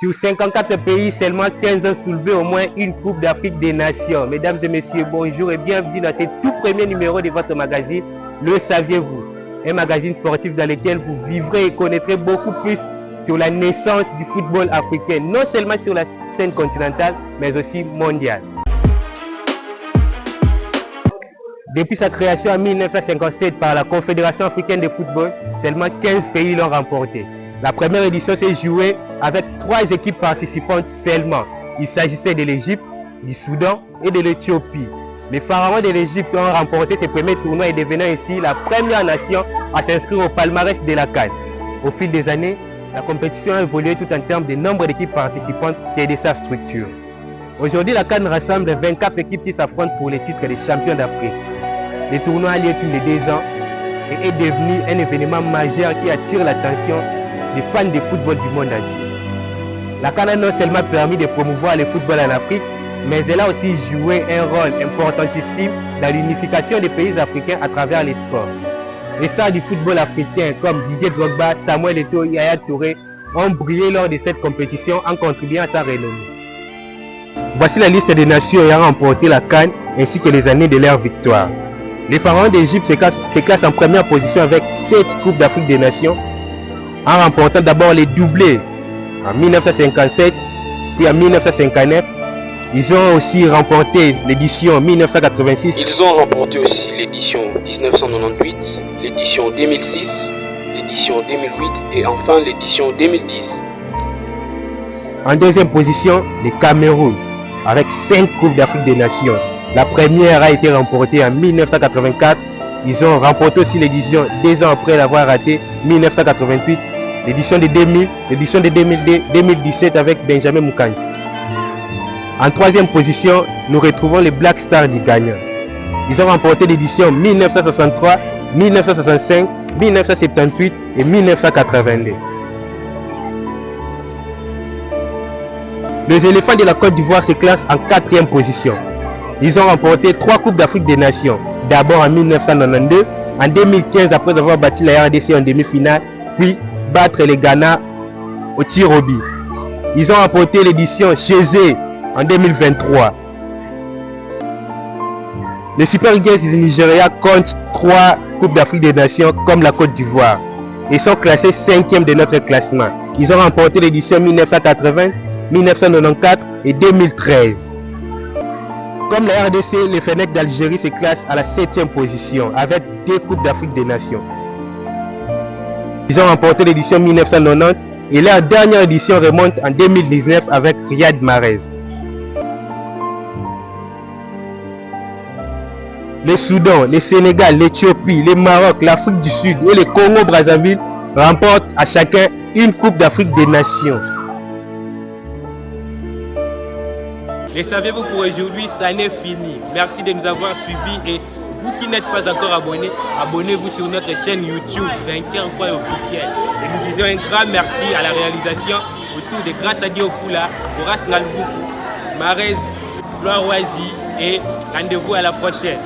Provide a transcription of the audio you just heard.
Sur 54 pays, seulement 15 ont soulevé au moins une Coupe d'Afrique des Nations. Mesdames et messieurs, bonjour et bienvenue dans ce tout premier numéro de votre magazine, Le Saviez-vous? Un magazine sportif dans lequel vous vivrez et connaîtrez beaucoup plus sur la naissance du football africain, non seulement sur la scène continentale, mais aussi mondiale. Depuis sa création en 1957 par la Confédération africaine de football, seulement 15 pays l'ont remporté. La première édition s'est jouée avec 3 équipes participantes seulement. Il s'agissait de l'Égypte, du Soudan et de l'Éthiopie. Les pharaons de l'Égypte ont remporté ce premier tournoi et devenant ainsi la première nation à s'inscrire au palmarès de la CAN. Au fil des années, la compétition a évolué tout en termes de nombre d'équipes participantes et de sa structure. Aujourd'hui, la CAN rassemble 24 équipes qui s'affrontent pour le titre de champion d'Afrique. Le tournoi a lieu tous les 2 ans et est devenu un événement majeur qui attire l'attention des fans de football du monde entier. La CAN a non seulement permis de promouvoir le football en Afrique, mais elle a aussi joué un rôle importantissime dans l'unification des pays africains à travers les sports. Les stars du football africain comme Didier Drogba, Samuel Eto'o et Yaya Touré ont brillé lors de cette compétition en contribuant à sa renommée. Voici la liste des nations ayant remporté la CAN ainsi que les années de leur victoire. Les pharaons d'Égypte se classent en première position avec 7 Coupes d'Afrique des Nations, en remportant d'abord les doublés en 1957 puis en 1959. Ils ont aussi remporté l'édition 1986. Ils ont remporté aussi l'édition 1998, l'édition 2006, l'édition 2008 et enfin l'édition 2010. En deuxième position, le Cameroun, avec 5 Coupes d'Afrique des Nations. La première a été remportée en 1984. Ils ont remporté aussi l'édition 2 ans après l'avoir raté, 1988, l'édition de 2000, l'édition de 2002, 2017 avec Benjamin Mukangi. En troisième position, nous retrouvons les Black Stars du Ghana. Ils ont remporté l'édition 1963, 1965, 1978 et 1982. Les éléphants de la Côte d'Ivoire se classent en 4e position. Ils ont remporté 3 Coupes d'Afrique des Nations, d'abord en 1992, en 2015 après avoir battu la RDC en demi-finale, puis battre les Ghana au tir au but. Ils ont remporté l'édition chez eux en 2023. Les Super Eagles du Nigeria comptent 3 Coupes d'Afrique des Nations comme la Côte d'Ivoire. Ils sont classés 5e de notre classement. Ils ont remporté l'édition 1980, 1994 et 2013. Comme la RDC, les Fennecs d'Algérie se classent à la 7e position avec 2 Coupes d'Afrique des Nations. Ils ont remporté l'édition 1990 et leur dernière édition remonte en 2019 avec Riyad Mahrez. Le Soudan, le Sénégal, l'Éthiopie, le Maroc, l'Afrique du Sud et le Congo-Brazzaville remportent à chacun une Coupe d'Afrique des Nations. Les saviez-vous pour aujourd'hui, ça n'est fini. Merci de nous avoir suivis et vous qui n'êtes pas encore abonnés, abonnez-vous sur notre chaîne YouTube Vainqueur.officiel. Et nous disons un grand merci à la réalisation autour de Grâce à Dieu Fula, Horace Nalboukou, Mahrez, Gloire Wazi et rendez-vous à la prochaine.